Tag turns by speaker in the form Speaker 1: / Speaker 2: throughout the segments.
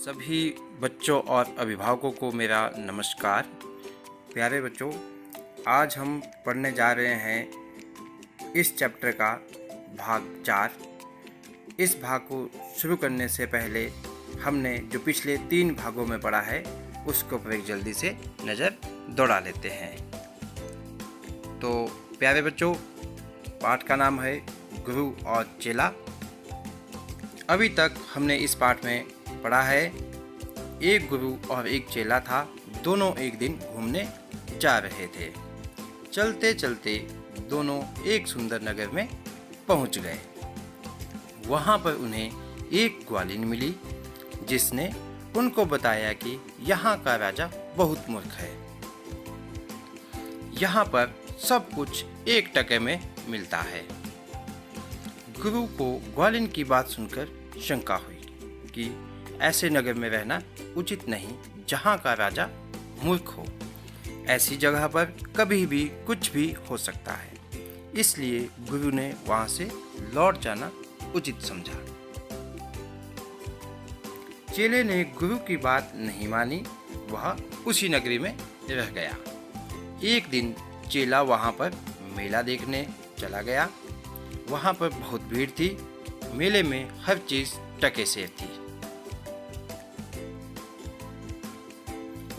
Speaker 1: सभी बच्चों और अभिभावकों को मेरा नमस्कार। प्यारे बच्चों, आज हम पढ़ने जा रहे हैं इस चैप्टर का भाग 4। इस भाग को शुरू करने से पहले हमने जो पिछले 3 भागों में पढ़ा है उसको पर एक जल्दी से नज़र दौड़ा लेते हैं। तो प्यारे बच्चों, पाठ का नाम है गुरु और चेला। अभी तक हमने इस पाठ में पढ़ा है, एक गुरु और एक चेला था, दोनों एक दिन घूमने जा रहे थे। चलते चलते दोनों एक सुंदर नगर में पहुंच गए। वहां पर उन्हें एक ग्वालिन मिली जिसने उनको बताया कि यहाँ का राजा बहुत मूर्ख है, यहाँ पर सब कुछ 1 टके में मिलता है। गुरु को ग्वालिन की बात सुनकर शंका हुई कि ऐसे नगर में रहना उचित नहीं जहाँ का राजा मूर्ख हो। ऐसी जगह पर कभी भी कुछ भी हो सकता है, इसलिए गुरु ने वहाँ से लौट जाना उचित समझा। चेले ने गुरु की बात नहीं मानी, वह उसी नगरी में रह गया। एक दिन चेला वहाँ पर मेला देखने चला गया। वहाँ पर बहुत भीड़ थी। मेले में हर चीज टके से थी।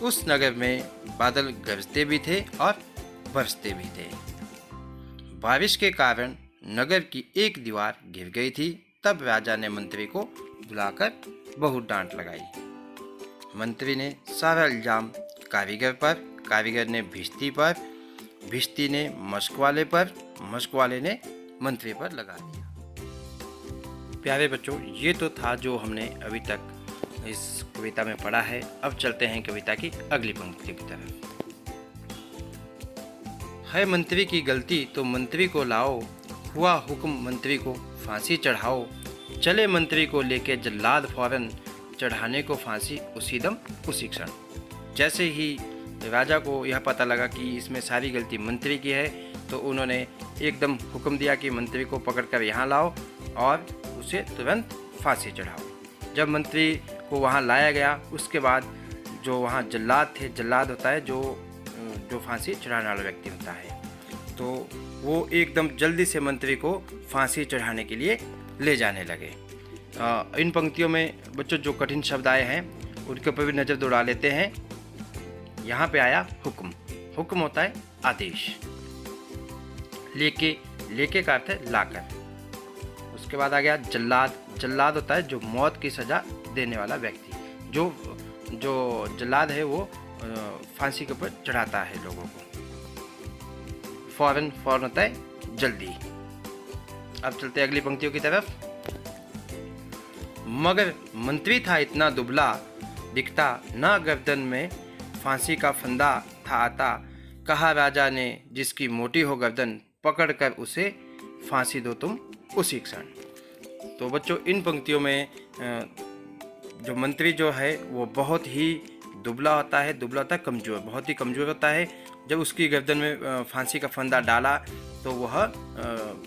Speaker 1: उस नगर में बादल गरजते भी थे और बरसते भी थे। बारिश के कारण नगर की एक दीवार गिर गई थी। तब राजा ने मंत्री को बुलाकर बहुत डांट लगाई। मंत्री ने सारा इल्जाम कारीगर पर, कारीगर ने भिश्ती पर, भिश्ती ने मशक वाले पर, मशक वाले ने मंत्री पर लगा दिया। प्यारे बच्चों, ये तो था जो हमने अभी तक इस कविता में पढ़ा है। अब चलते हैं कविता की अगली पंक्ति की तरफ। है मंत्री की गलती तो मंत्री को लाओ, हुआ हुक्म मंत्री को फांसी चढ़ाओ। चले मंत्री को लेके जल्लाद फौरन, चढ़ाने को फांसी उसी दम उसी क्षण। जैसे ही राजा को यह पता लगा कि इसमें सारी गलती मंत्री की है, तो उन्होंने एकदम हुक्म दिया कि मंत्री को पकड़कर यहाँ लाओ और उसे तुरंत फांसी चढ़ाओ। जब मंत्री को वहाँ लाया गया, उसके बाद जो वहाँ जल्लाद थे, जल्लाद होता है जो फांसी चढ़ाने वाला व्यक्ति होता है, तो वो एकदम जल्दी से मंत्री को फांसी चढ़ाने के लिए ले जाने लगे। इन पंक्तियों में बच्चों जो कठिन शब्द आए हैं उनके ऊपर भी नज़र दौड़ा लेते हैं। यहाँ पे आया हुक्म। हुक्म होता है आदेश। लेके का अर्थ है लाकर। उसके बाद आ गया जल्लाद। जल्लाद होता है जो मौत की सज़ा देने वाला व्यक्ति। जो जल्लाद है वो फांसी के ऊपर चढ़ाता है लोगों को। फौरन होता है जल्दी। अब चलते हैं अगली पंक्तियों की तरफ। मगर मंत्री था इतना दुबला, दिखता ना गर्दन में फांसी का फंदा था आता। कहा राजा ने जिसकी मोटी हो गर्दन, पकड़कर उसे फांसी दो तुम उसी क्षण। तो बच्चों, इन पंक्तियों में जो मंत्री जो है वो बहुत ही दुबला होता है, कमज़ोर, बहुत ही कमज़ोर होता है। जब उसकी गर्दन में फांसी का फंदा डाला तो वह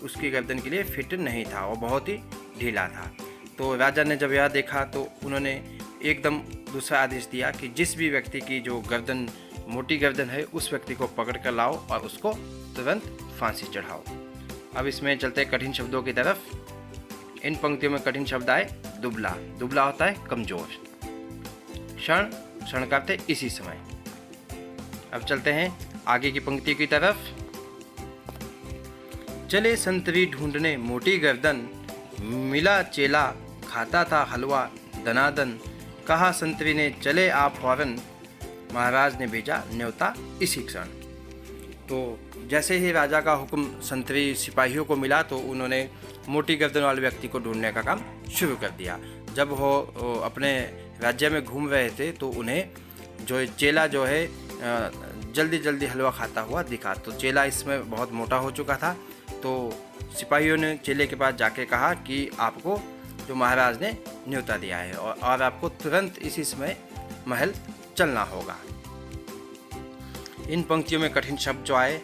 Speaker 1: उसकी गर्दन के लिए फिट नहीं था, वो बहुत ही ढीला था। तो राजा ने जब यह देखा तो उन्होंने एकदम दूसरा आदेश दिया कि जिस भी व्यक्ति की जो गर्दन मोटी गर्दन है उस व्यक्ति को पकड़ कर लाओ और उसको तुरंत फांसी चढ़ाओ। अब इसमें चलते कठिन शब्दों की तरफ। इन पंक्तियों में कठिन शब्द आए दुबला। दुबला होता है कमजोर। क्षण, क्षण का अर्थ है इसी समय। अब चलते हैं आगे की पंक्ति की तरफ। चले संतरी ढूंढने मोटी गर्दन, मिला चेला खाता था हलवा दनादन। कहा संतरी ने चले आप फौरन, महाराज ने भेजा न्योता इसी क्षण। तो जैसे ही राजा का हुक्म संतरी सिपाहियों को मिला तो उन्होंने मोटी गर्दन वाले व्यक्ति को ढूंढने का काम शुरू कर दिया। जब वो अपने राज्य में घूम रहे थे तो उन्हें जो चेला जो है जल्दी जल्दी हलवा खाता हुआ दिखा। तो चेला इसमें बहुत मोटा हो चुका था। तो सिपाहियों ने चेले के पास जाके कहा कि आपको जो महाराज ने न्योता दिया है और आपको तुरंत इसी समय महल चलना होगा। इन पंक्तियों में कठिन शब्द जो आए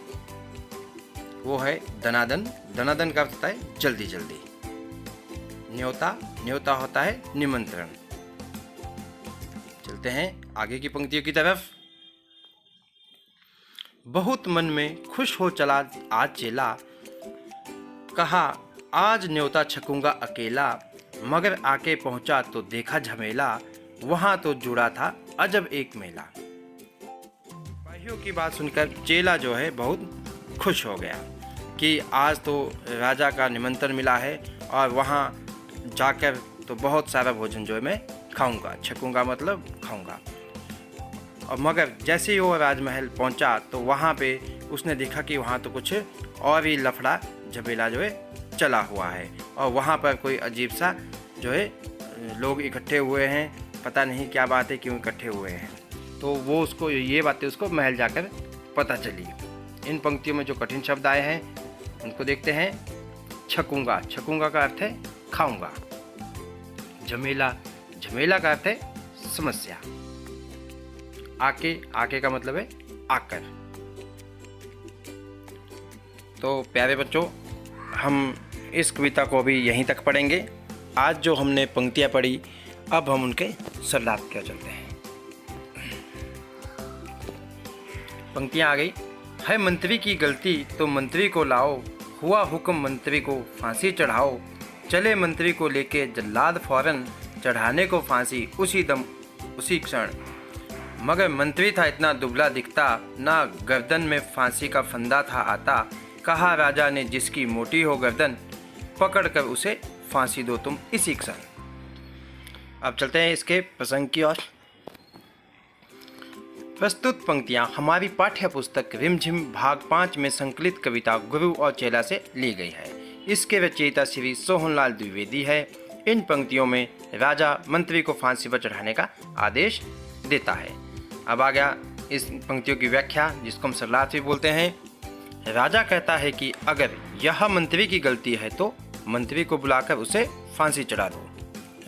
Speaker 1: वो है दनादन। दनादन का अर्थ होता है जल्दी जल्दी। न्योता, न्योता होता है निमंत्रण। चलते हैं आगे की पंक्तियों की तरफ। बहुत मन में खुश हो चला आज चेला, कहा आज न्योता छकूंगा अकेला, मगर आके पहुंचा तो देखा झमेला, वहां तो जुड़ा था अजब एक मेला। सिपाहियों की बात सुनकर चेला जो है बहुत खुश हो गया कि आज तो राजा का निमंत्रण मिला है और वहाँ जाकर तो बहुत सारा भोजन जो है मैं खाऊंगा। छकूंगा मतलब खाऊंगा। और मगर जैसे ही वो राजमहल पहुंचा तो वहाँ पे उसने देखा कि वहाँ तो कुछ और ही लफड़ा झमेला जो है चला हुआ है और वहाँ पर कोई अजीब सा जो है लोग इकट्ठे हुए हैं। पता नहीं क्या बात है, क्यों इकट्ठे हुए हैं। तो वो उसको ये बातें उसको महल जाकर पता चली। इन पंक्तियों में जो कठिन शब्द आए हैं उनको देखते हैं। छकूंगा, छकूंगा का अर्थ है खाऊंगा। झमेला, झमेला का अर्थ है समस्या। आके, आके का मतलब है आकर। तो प्यारे बच्चों, हम इस कविता को भी यहीं तक पढ़ेंगे। आज जो हमने पंक्तियां पढ़ी, अब हम उनके शब्दार्थ की ओर चलते हैं। पंक्तियां आ गई। है मंत्री की गलती तो मंत्री को लाओ, हुआ हुक्म मंत्री को फांसी चढ़ाओ, चले मंत्री को लेके जल्लाद फौरन, चढ़ाने को फांसी उसी दम उसी क्षण, मगर मंत्री था इतना दुबला दिखता, ना गर्दन में फांसी का फंदा था आता, कहा राजा ने जिसकी मोटी हो गर्दन, पकड़ कर उसे फांसी दो तुम इसी क्षण। अब चलते हैं इसके प्रसंग की ओर। प्रस्तुत पंक्तियां हमारी पाठ्य पुस्तक रिमझिम भाग 5 में संकलित कविता गुरु और चेला से ली गई है। इसके रचयिता श्री सोहनलाल द्विवेदी है। इन पंक्तियों में राजा मंत्री को फांसी पर चढ़ाने का आदेश देता है। अब आ गया इस पंक्तियों की व्याख्या, जिसको हम सरलार्थ भी बोलते हैं। राजा कहता है कि अगर यह मंत्री की गलती है तो मंत्री को बुलाकर उसे फांसी चढ़ा दो।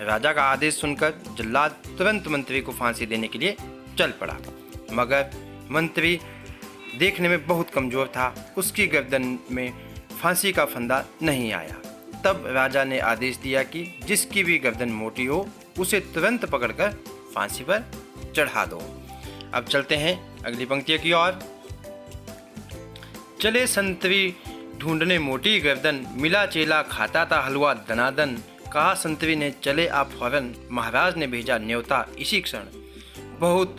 Speaker 1: राजा का आदेश सुनकर जल्लाद तुरंत मंत्री को फांसी देने के लिए चल पड़ा, मगर मंत्री देखने में बहुत कमजोर था। उसकी गर्दन में फांसी का फंदा नहीं आया। तब राजा ने आदेश दिया कि जिसकी भी गर्दन मोटी हो उसे तुरंत पकड़कर फांसी पर चढ़ा दो। अब चलते हैं अगली पंक्तियों की ओर। चले संतरी ढूंढने मोटी गर्दन, मिला चेला खाता था हलवा दनादन, कहा संतरी ने चले आप फौरन, महाराज ने भेजा न्योता इसी क्षण, बहुत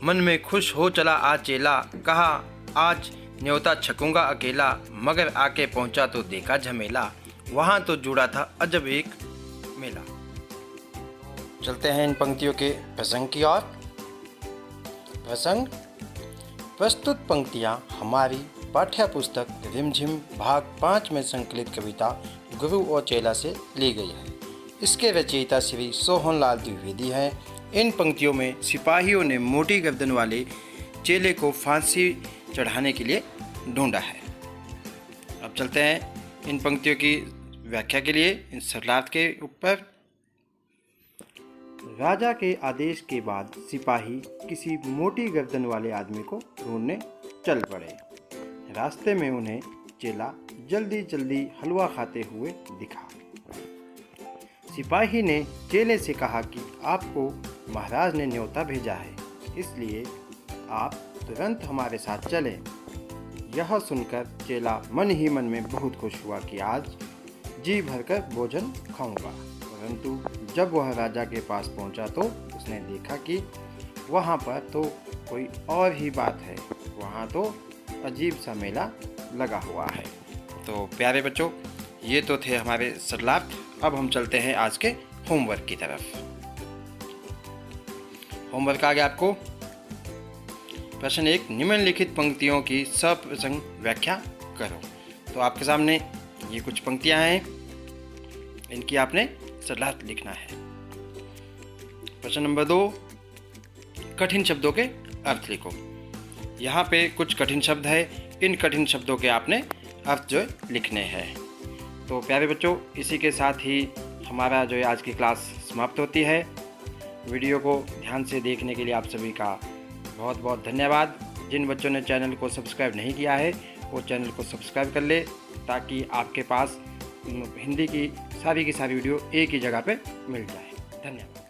Speaker 1: मन में खुश हो चला आज चेला, कहा आज न्योता छकूंगा अकेला, मगर आके पहुंचा तो देखा झमेला, वहां तो जुड़ा था अजब एक मेला। चलते हैं इन पंक्तियों के प्रसंग की ओर। प्रसंग। प्रस्तुत पंक्तियां हमारी पाठ्य पुस्तक रिमझिम भाग 5 में संकलित कविता गुरु और चेला से ली गई है। इसके रचयिता श्री सोहनलाल द्विवेदी हैं। इन पंक्तियों में सिपाहियों ने मोटी गर्दन वाले चेले को फांसी चढ़ाने के लिए ढूंढा है। अब चलते हैं इन पंक्तियों की व्याख्या के लिए इन सरलार्थ के ऊपर। राजा के आदेश के बाद सिपाही किसी मोटी गर्दन वाले आदमी को ढूंढने चल पड़े। रास्ते में उन्हें चेला जल्दी जल्दी हलवा खाते हुए दिखा। सिपाही ने चेले से कहा कि आपको महाराज ने न्योता भेजा है, इसलिए आप तुरंत हमारे साथ चलें। यह सुनकर चेला मन ही मन में बहुत खुश हुआ कि आज जी भरकर भोजन खाऊंगा। परंतु जब वह राजा के पास पहुंचा तो उसने देखा कि वहां पर तो कोई और ही बात है, वहां तो अजीब सा मेला लगा हुआ है। तो प्यारे बच्चों, ये तो थे हमारे सरलार्थ। अब हम चलते हैं आज के होमवर्क की तरफ। होमवर्क आ गया आपको। प्रश्न 1, निम्नलिखित पंक्तियों की सप्रसंग व्याख्या करो। तो आपके सामने ये कुछ पंक्तियां हैं, इनकी आपने सरलार्थ लिखना है। प्रश्न नंबर 2, कठिन शब्दों के अर्थ लिखो। यहाँ पे कुछ कठिन शब्द है, इन कठिन शब्दों के आपने अर्थ जो लिखने हैं। तो प्यारे बच्चों, इसी के साथ ही हमारा जो है आज की क्लास समाप्त होती है। वीडियो को ध्यान से देखने के लिए आप सभी का बहुत बहुत धन्यवाद। जिन बच्चों ने चैनल को सब्सक्राइब नहीं किया है वो चैनल को सब्सक्राइब कर ले, ताकि आपके पास हिंदी की सारी वीडियो एक ही जगह पे मिल जाए। धन्यवाद।